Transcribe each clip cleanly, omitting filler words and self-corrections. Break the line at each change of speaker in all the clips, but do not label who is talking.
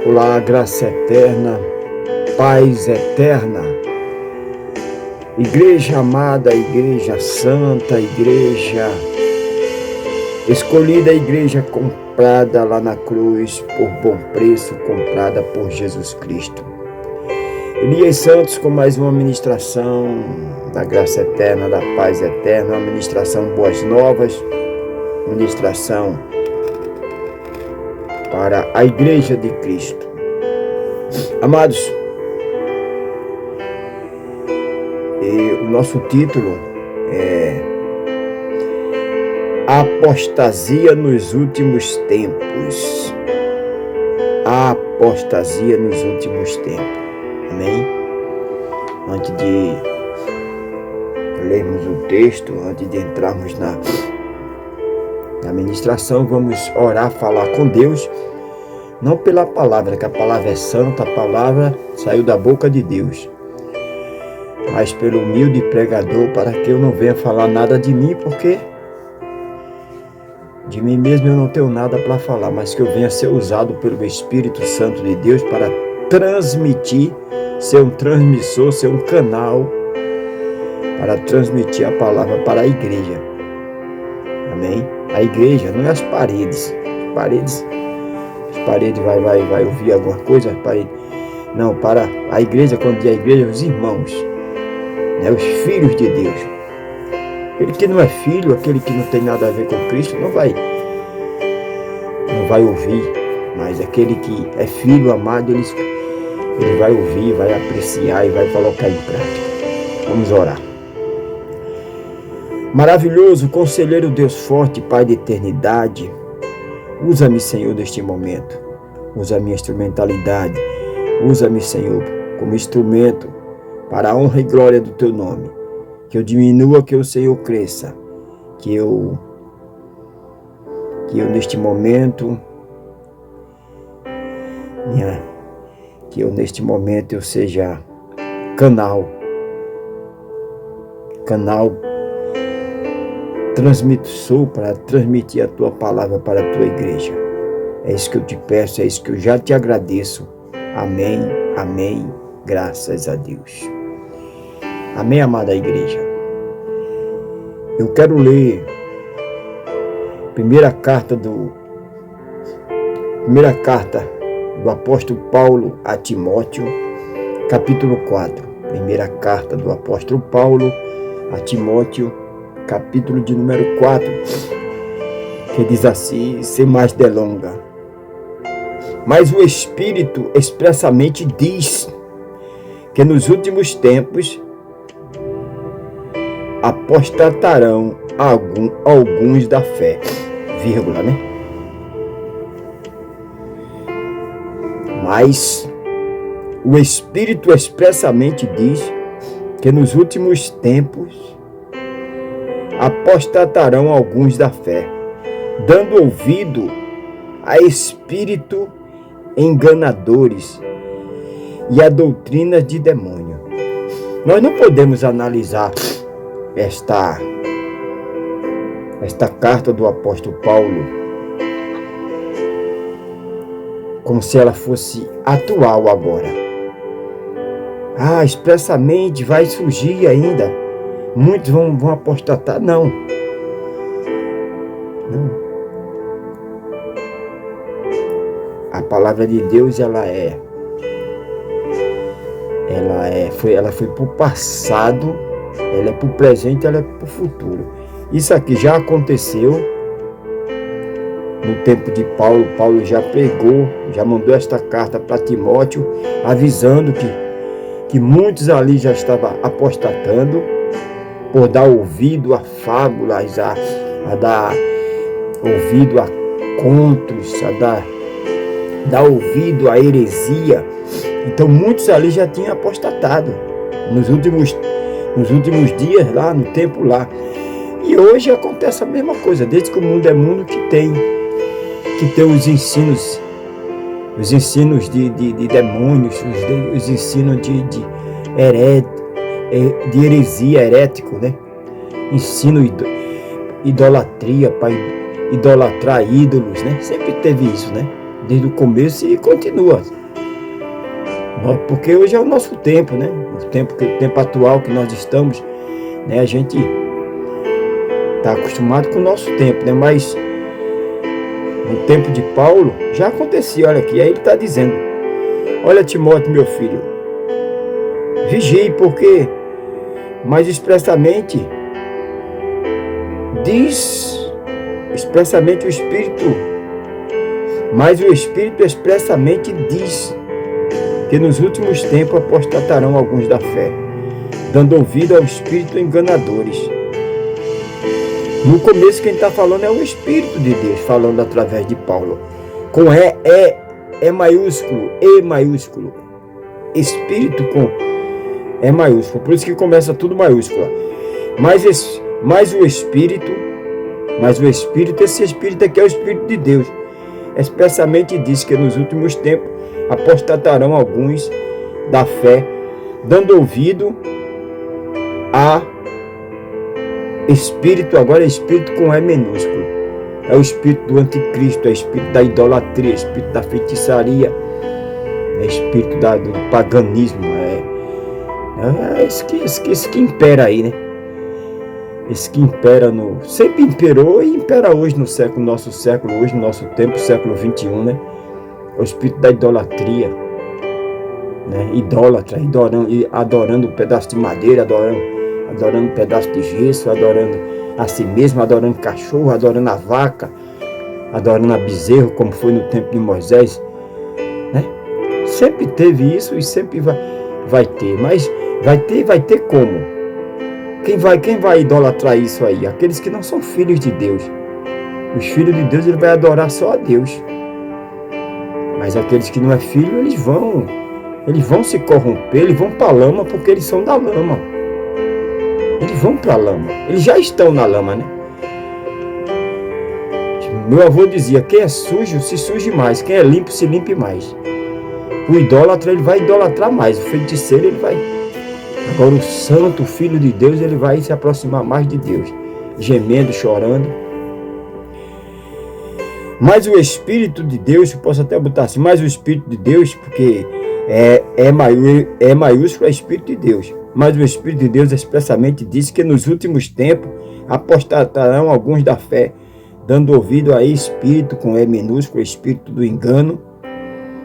Olá, graça eterna, paz eterna, igreja amada, igreja santa, igreja escolhida, igreja comprada lá na cruz por bom preço, comprada por Jesus Cristo. Elias Santos com mais uma ministração da graça eterna, da paz eterna, uma ministração boas novas, ministração para a igreja de Cristo. Amados, o nosso título é A Apostasia nos últimos tempos. A apostasia nos últimos tempos. Amém? Antes de lermos o texto, antes de entrarmos na ministração, vamos orar, falar com Deus, não pela palavra, que a palavra é santa, a palavra saiu da boca de Deus, mas pelo humilde pregador, para que eu não venha falar nada de mim, porque de mim mesmo eu não tenho nada para falar, mas que eu venha ser usado pelo Espírito Santo de Deus para transmitir, ser um transmissor, ser um canal para transmitir a palavra para a igreja. Amém? A igreja não é as paredes. As paredes vai ouvir alguma coisa, as paredes. Não, para a igreja, quando diz a igreja, os irmãos, né? Os filhos de Deus. Aquele que não é filho, aquele que não tem nada a ver com Cristo, não vai ouvir, mas aquele que é filho amado, ele vai ouvir, vai apreciar e vai colocar em prática. Vamos orar. Maravilhoso, conselheiro Deus forte, Pai de eternidade, usa-me, Senhor, neste momento. Usa a minha instrumentalidade. Usa-me, Senhor, como instrumento para a honra e glória do Teu nome. Que eu diminua, que o Senhor cresça. Que eu neste momento, eu seja canal transmissor para transmitir a Tua palavra para a Tua igreja. É isso que eu te peço, é isso que eu já te agradeço. Amém, amém, graças a Deus. Amém, amada igreja. Eu quero ler primeira carta do apóstolo Paulo a Timóteo, capítulo 4. Primeira carta do apóstolo Paulo a Timóteo, capítulo de número 4, que diz assim, sem mais delonga. Mas o Espírito expressamente diz que nos últimos tempos apostatarão alguns da fé, vírgula, né? Mas o Espírito expressamente diz que nos últimos tempos apostatarão alguns da fé, dando ouvido a espírito enganadores e a doutrinas de demônio. Nós não podemos analisar esta carta do apóstolo Paulo como se ela fosse atual agora. Expressamente vai surgir ainda. Muitos vão apostatar. Não. A palavra de Deus, ela foi para o passado, ela é para o presente, ela é para o futuro. Isso aqui já aconteceu no tempo de Paulo. Paulo já pregou, já mandou esta carta para Timóteo, avisando que muitos ali já estavam apostatando, por dar ouvido a fábulas, a dar ouvido a contos, a dar ouvido a heresia. Então muitos ali já tinham apostatado nos últimos dias lá, no tempo lá. E hoje acontece a mesma coisa, desde que o mundo é mundo, que tem os ensinos de demônios, os ensinos de heresia, herético, né? Ensino idolatria, para idolatrar ídolos, né? Sempre teve isso, né? desde o começo e continua. Porque hoje é o nosso tempo, né? O tempo atual que nós estamos, né? A gente está acostumado com o nosso tempo, né? Mas no tempo de Paulo já acontecia, olha aqui, aí ele está dizendo: olha, Timóteo, meu filho, vigie, porque mais expressamente diz, expressamente o Espírito, mas o Espírito expressamente diz que nos últimos tempos apostatarão alguns da fé, dando ouvido ao espírito enganadores. No começo quem está falando é o Espírito de Deus, falando através de Paulo, com E maiúsculo, E maiúsculo, Espírito com E maiúsculo, por isso que começa tudo maiúsculo. Mas o Espírito, esse Espírito aqui é o Espírito de Deus, expressamente diz que nos últimos tempos apostatarão alguns da fé, dando ouvido a espírito, agora é espírito com E minúsculo, é o espírito do anticristo, é o espírito da idolatria, é o espírito da feitiçaria, é o espírito do paganismo, é esse que impera aí, né? Esse que impera sempre imperou e impera hoje no nosso século, hoje no nosso tempo, século 21, né? O espírito da idolatria, né? Idólatra, adorando um pedaço de madeira, adorando um pedaço de gesso, adorando a si mesmo, adorando cachorro, adorando a vaca, adorando a bezerro, como foi no tempo de Moisés, né? Sempre teve isso e sempre vai ter, mas vai ter como? Quem vai idolatrar isso aí? Aqueles que não são filhos de Deus. Os filhos de Deus, ele vai adorar só a Deus. Mas aqueles que não é filho, eles vão se corromper, eles vão para a lama, porque eles são da lama. Eles vão para a lama. Eles já estão na lama, né? Meu avô dizia: quem é sujo, se suje mais. Quem é limpo, se limpe mais. O idólatra, ele vai idolatrar mais. O feiticeiro, ele vai. Agora o santo, o filho de Deus, ele vai se aproximar mais de Deus, gemendo, chorando. Mas o Espírito de Deus, eu posso até botar assim, mas o Espírito de Deus, porque é maiúsculo, é Espírito de Deus. Mas o Espírito de Deus expressamente disse que nos últimos tempos apostatarão alguns da fé, dando ouvido a Espírito com E minúsculo, Espírito do engano,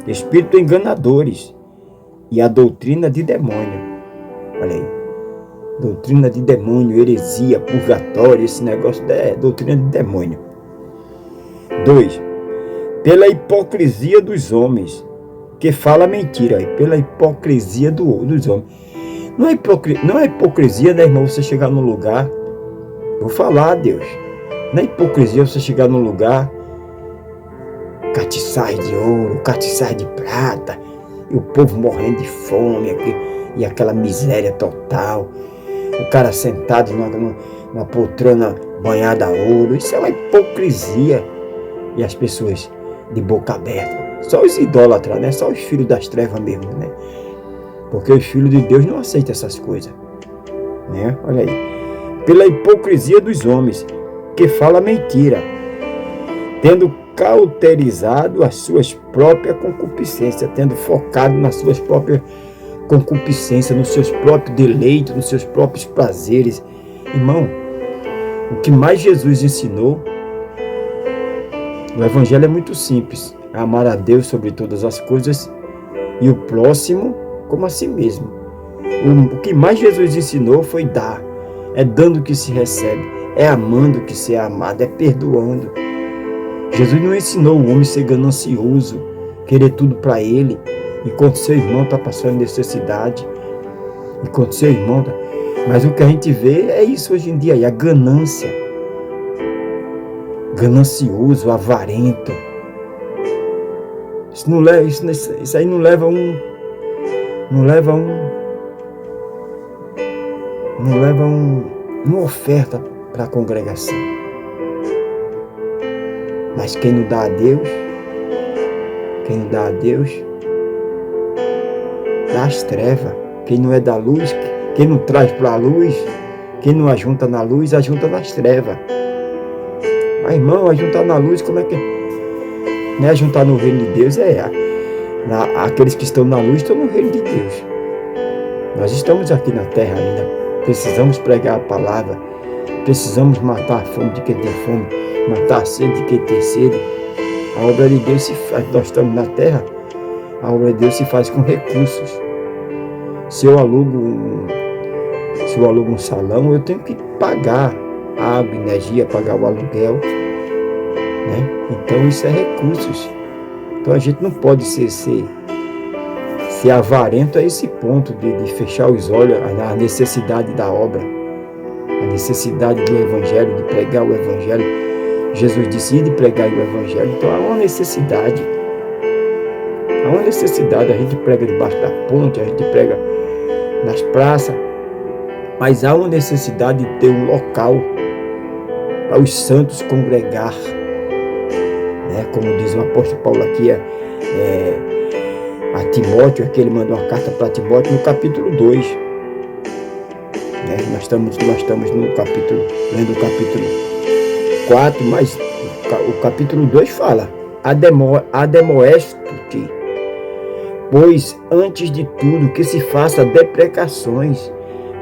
Espírito enganadores e a doutrina de demônio. Olha aí, doutrina de demônio, heresia, purgatório, esse negócio é doutrina de demônio. 2. Pela hipocrisia dos homens, que fala mentira, pela hipocrisia dos homens. Não é hipocrisia, né, irmão, você chegar num lugar, vou falar, Deus, não é hipocrisia você chegar num lugar, catiçais de ouro, catiçais de prata, e o povo morrendo de fome, e aquela miséria total, o cara sentado numa poltrona banhada a ouro. Isso é uma hipocrisia. E as pessoas de boca aberta, só os idólatras, né? Só os filhos das trevas mesmo, né? Porque os filhos de Deus não aceitam essas coisas, né? Olha aí, pela hipocrisia dos homens, que fala mentira, tendo cauterizado as suas próprias concupiscências, tendo focado nas suas próprias concupiscência, nos seus próprios deleites, nos seus próprios prazeres. Irmão, o que mais Jesus ensinou, o Evangelho é muito simples: amar a Deus sobre todas as coisas e o próximo como a si mesmo. O que mais Jesus ensinou foi dar. É dando que se recebe, é amando que se é amado, é perdoando. Jesus não ensinou o homem a ser ganancioso, querer tudo para ele, enquanto seu irmão está passando necessidade, enquanto seu irmão está... Mas o que a gente vê é isso hoje em dia, é a ganância. Ganancioso, avarento. Isso aí não leva uma oferta para a congregação. Mas quem não dá a Deus, dá as trevas. Quem não é da luz, quem não traz para a luz, quem não ajunta na luz, ajunta nas trevas. Mas irmão, ajuntar na luz, como é que... né? Juntar no reino de Deus aqueles que estão na luz estão no reino de Deus. Nós estamos aqui na terra ainda, precisamos pregar a palavra, precisamos matar a fome de quem tem fome, matar a sede de quem tem sede. A obra de Deus se faz, nós estamos na terra, a obra de Deus se faz com recursos. Se eu alugo um salão, eu tenho que pagar água, energia, pagar o aluguel, né? Então isso é recursos. Então a gente não pode ser avarento a esse ponto de fechar os olhos à necessidade da obra, a necessidade do evangelho, de pregar o evangelho. Jesus disse de pregar o evangelho, então há uma necessidade. A gente prega debaixo da ponte, a gente prega nas praças, mas há uma necessidade de ter um local para os santos congregar, né? Como diz o apóstolo Paulo aqui, a Timóteo, que ele mandou uma carta para Timóteo no capítulo 2. Né? Nós estamos no capítulo, lendo o capítulo 4, mas o capítulo 2 fala: Ademoesto-te, pois antes de tudo que se faça deprecações,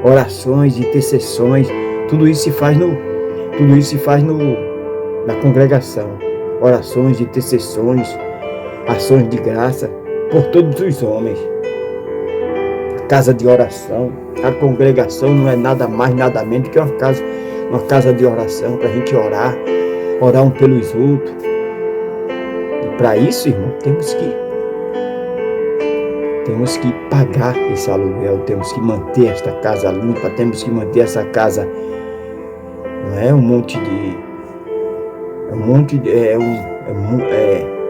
orações, intercessões, tudo isso se faz na congregação. Orações, intercessões, ações de graça por todos os homens. Casa de oração, a congregação não é nada mais, nada menos que uma casa de oração para a gente orar um pelos outros. E para isso, irmão, temos que pagar esse aluguel, temos que manter esta casa limpa, temos que manter essa casa, não é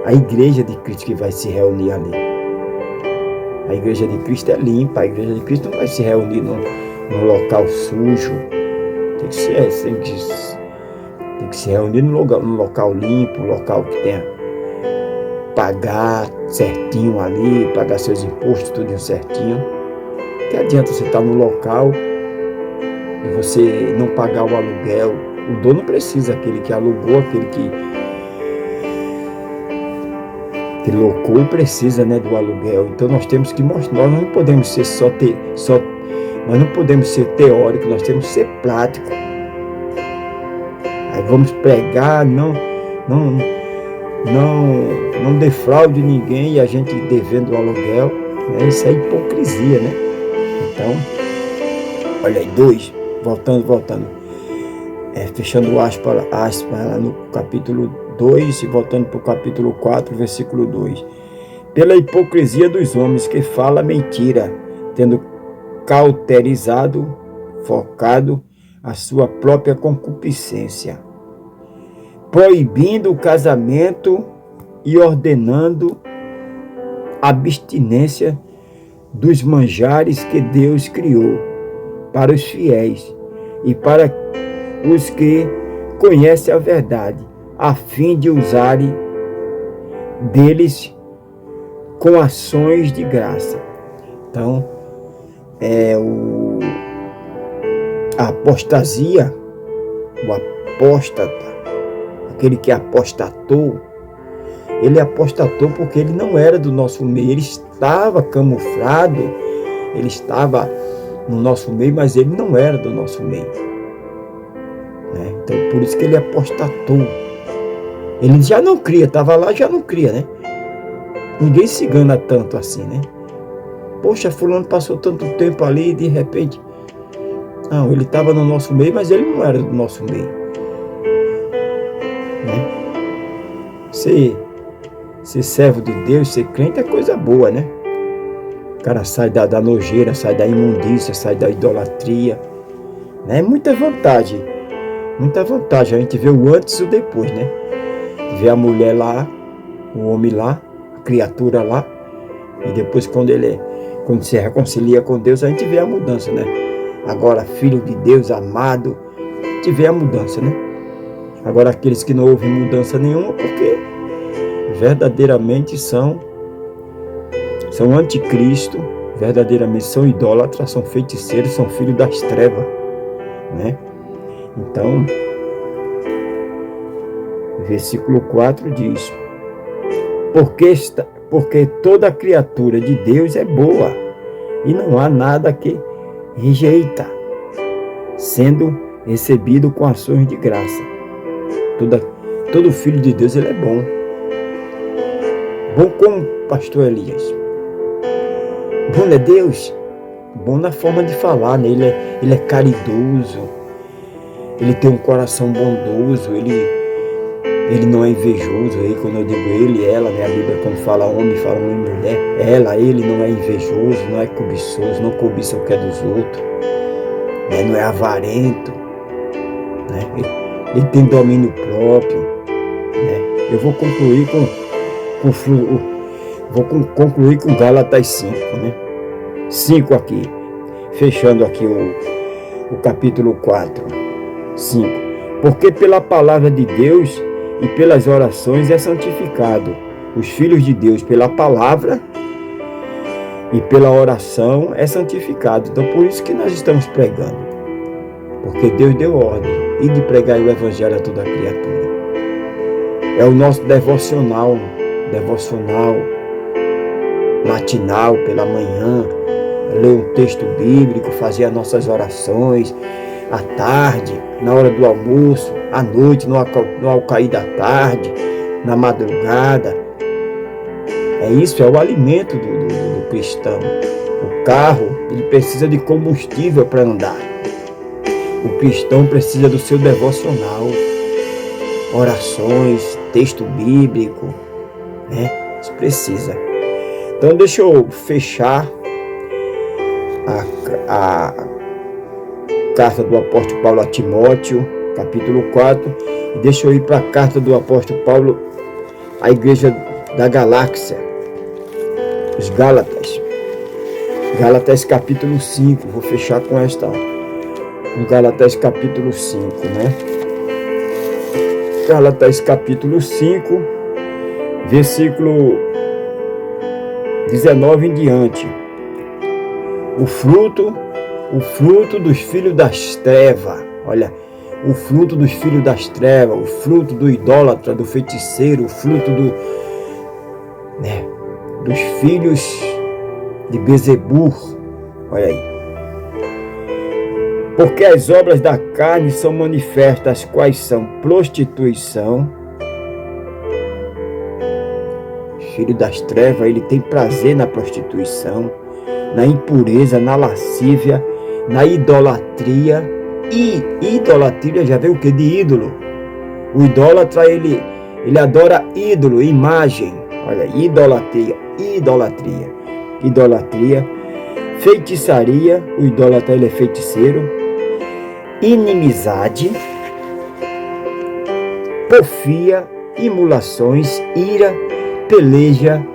a igreja de Cristo que vai se reunir ali. A igreja de Cristo é limpa, a igreja de Cristo não vai se reunir num local sujo. Tem que se reunir num local limpo, um local que tenha pagar certinho ali, pagar seus impostos, tudo certinho. Que adianta você estar no local e você não pagar o aluguel? O dono precisa, aquele que alugou, aquele que locou precisa, né, do aluguel. Então nós temos que mostrar, nós não podemos ser nós não podemos ser teóricos, nós temos que ser práticos. Aí vamos pregar, não defraude ninguém e a gente devendo o aluguel, né? Isso é hipocrisia, né? Então, olha aí, 2, voltando, fechando aspas lá no capítulo 2 e voltando para o capítulo 4, versículo 2. Pela hipocrisia dos homens que fala mentira, tendo cauterizado, focado a sua própria concupiscência, proibindo o casamento e ordenando a abstinência dos manjares que Deus criou para os fiéis e para os que conhecem a verdade, a fim de usarem deles com ações de graça. Então, a apostasia, o apóstata, aquele que apostatou, ele apostatou porque ele não era do nosso meio, ele estava camuflado, ele estava no nosso meio, mas ele não era do nosso meio. Né? Então, por isso que ele apostatou. Ele já não cria, estava lá, já não cria, né? Ninguém se engana tanto assim, né? Poxa, fulano passou tanto tempo ali e de repente... Não, ele estava no nosso meio, mas ele não era do nosso meio. Né? Ser servo de Deus, ser crente é coisa boa, né? O cara sai da nojeira, sai da imundícia, sai da idolatria. Né? Muita vantagem. Muita vantagem. A gente vê o antes e o depois, né? Vê a mulher lá, o homem lá, a criatura lá. E depois quando se reconcilia com Deus, a gente vê a mudança, né? Agora, filho de Deus, amado, a gente vê a mudança, né? Agora, aqueles que não ouvem mudança nenhuma, porque verdadeiramente são anticristo, verdadeiramente são idólatras, são feiticeiros, são filhos das trevas, né? Então, versículo 4 diz: porque toda criatura de Deus é boa, e não há nada que rejeita, sendo recebido com ações de graça. Todo filho de Deus, ele é bom. Bom como pastor Elias. Bom é Deus. Bom na forma de falar, né? Ele é caridoso. Ele tem um coração bondoso. Ele não é invejoso. Aí quando eu digo ele, ela, né? A Bíblia quando fala homem e mulher. Ele não é invejoso, não é cobiçoso, não cobiça o que é dos outros. Né? Não é avarento. Né? Ele tem domínio próprio. Né? Eu vou concluir com Gálatas 5, né? 5 aqui, fechando aqui o capítulo 4, 5. Porque pela palavra de Deus e pelas orações é santificado os filhos de Deus, pela palavra e pela oração é santificado. Então por isso que nós estamos pregando, porque Deus deu ordem e de pregar o evangelho a toda criatura. É o nosso devocional matinal pela manhã, ler um texto bíblico, fazer as nossas orações à tarde, na hora do almoço, à noite, no ao cair da tarde, na madrugada. É o alimento do cristão. O carro, ele precisa de combustível para andar. O cristão precisa do seu devocional, orações, texto bíblico, né? Isso precisa. Então deixa eu fechar a carta do apóstolo Paulo a Timóteo, capítulo 4, e deixa eu ir para a carta do apóstolo Paulo à igreja da Galáxia, os Gálatas. Gálatas capítulo 5, vou fechar com esta, no Gálatas capítulo 5, né? Gálatas capítulo 5, versículo 19 em diante. O fruto dos filhos das trevas. Olha, o fruto dos filhos das trevas, o fruto do idólatra, do feiticeiro, o fruto dos filhos de Bezebur. Olha aí. Porque as obras da carne são manifestas, quais são prostituição. O filho das trevas, ele tem prazer na prostituição, na impureza, na lascívia, na idolatria. E idolatria já veio o que? De ídolo. O idólatra, ele adora ídolo, imagem. Olha, idolatria. Feitiçaria, o idólatra, ele é feiticeiro. Inimizade, porfia, imulações, ira, peleja,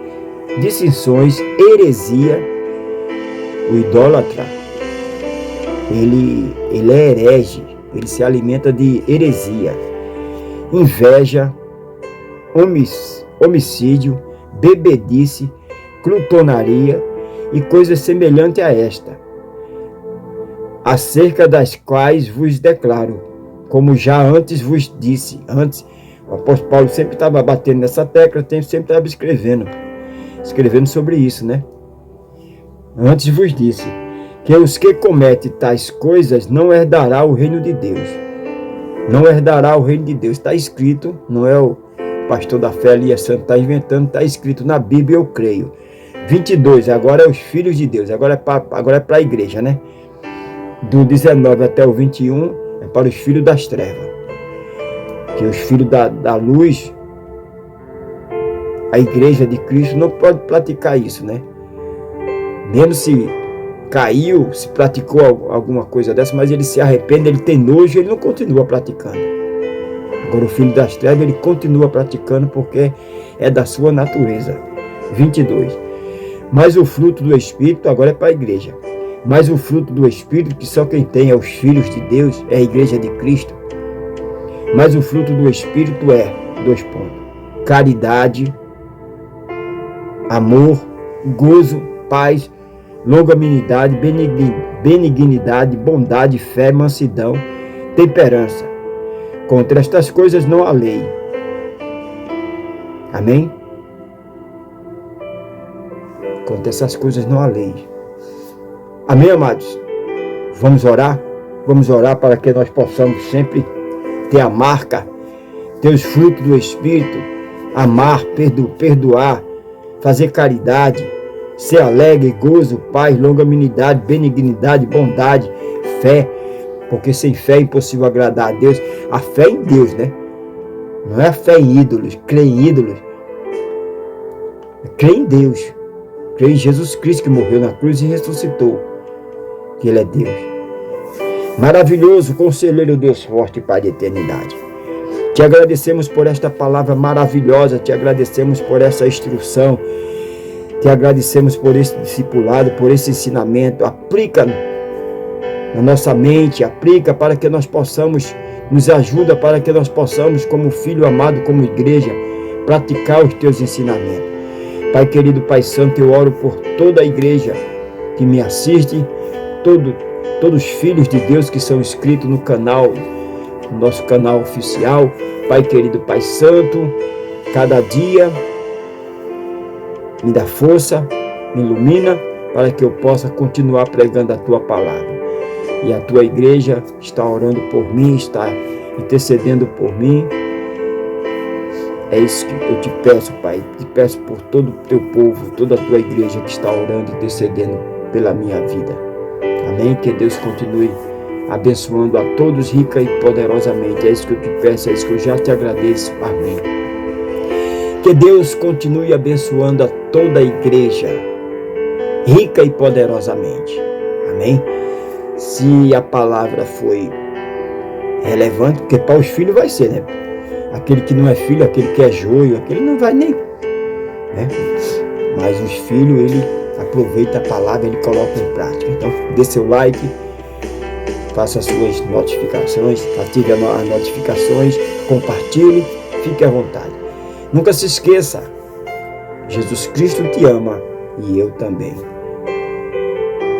dissensões, heresia. O idólatra, ele é herege, ele se alimenta de heresia, inveja, homicídio, bebedice, glutonaria e coisas semelhantes a esta, acerca das quais vos declaro, como já antes vos disse. Antes, o apóstolo Paulo sempre estava batendo nessa tecla, sempre estava escrevendo sobre isso, né? Antes vos disse que os que cometem tais coisas não herdará o reino de Deus. Não herdará o reino de Deus. Está escrito, não é o pastor da fé Elias Santos está inventando, está escrito na Bíblia, eu creio. 22, agora é os filhos de Deus, agora é para a igreja, né? Do 19 até o 21 é para os filhos das trevas. Que os filhos da luz, a igreja de Cristo, não pode praticar isso, né? Mesmo se caiu, se praticou alguma coisa dessa, mas ele se arrepende, ele tem nojo, ele não continua praticando. Agora o filho das trevas, ele continua praticando porque é da sua natureza. 22. Mas o fruto do Espírito, agora é para a igreja. Mas o fruto do Espírito, que só quem tem é os filhos de Deus, é a igreja de Cristo. Mas o fruto do Espírito é, 2 pontos, caridade, amor, gozo, paz, longanimidade, benignidade, bondade, fé, mansidão, temperança. Contra estas coisas não há lei. Amém? Acontecem essas coisas não há lei. Amém, amados? Vamos orar? Vamos orar para que nós possamos sempre ter a marca, ter os frutos do Espírito, amar, perdoar, fazer caridade, ser alegre, gozo, paz, longanimidade, benignidade, bondade, fé, porque sem fé é impossível agradar a Deus. A fé é em Deus, né? Não é a fé em ídolos, crer em ídolos. É crer em Deus. Crer em Jesus Cristo que morreu na cruz e ressuscitou. Que Ele é Deus. Maravilhoso, conselheiro Deus forte, Pai de eternidade. Te agradecemos por esta palavra maravilhosa, te agradecemos por essa instrução, te agradecemos por esse discipulado, por esse ensinamento. Aplica na nossa mente, aplica para que nós possamos, nos ajuda para que nós possamos, como filho amado, como igreja, praticar os teus ensinamentos. Pai querido, Pai Santo, eu oro por toda a igreja que me assiste, todos os filhos de Deus que são inscritos no canal, no nosso canal oficial. Pai querido, Pai Santo, cada dia me dá força, me ilumina, para que eu possa continuar pregando a Tua palavra. E a Tua igreja está orando por mim, está intercedendo por mim. É isso que eu te peço, Pai. Te peço por todo o Teu povo, toda a Tua igreja que está orando, intercedendo pela minha vida. Amém? Que Deus continue abençoando a todos rica e poderosamente. É isso que eu te peço, é isso que eu já te agradeço. Amém. Que Deus continue abençoando a toda a igreja, rica e poderosamente. Amém? Se a palavra foi relevante, porque para os filhos vai ser, né? Aquele que não é filho, aquele que é joio, aquele não vai nem, né? Mas os filhos, ele aproveita a palavra, ele coloca em prática. Então, dê seu like, faça as suas notificações, ative as notificações, compartilhe, fique à vontade. Nunca se esqueça, Jesus Cristo te ama e eu também.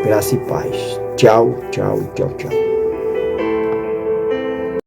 Graça e paz. Tchau, tchau, tchau, tchau.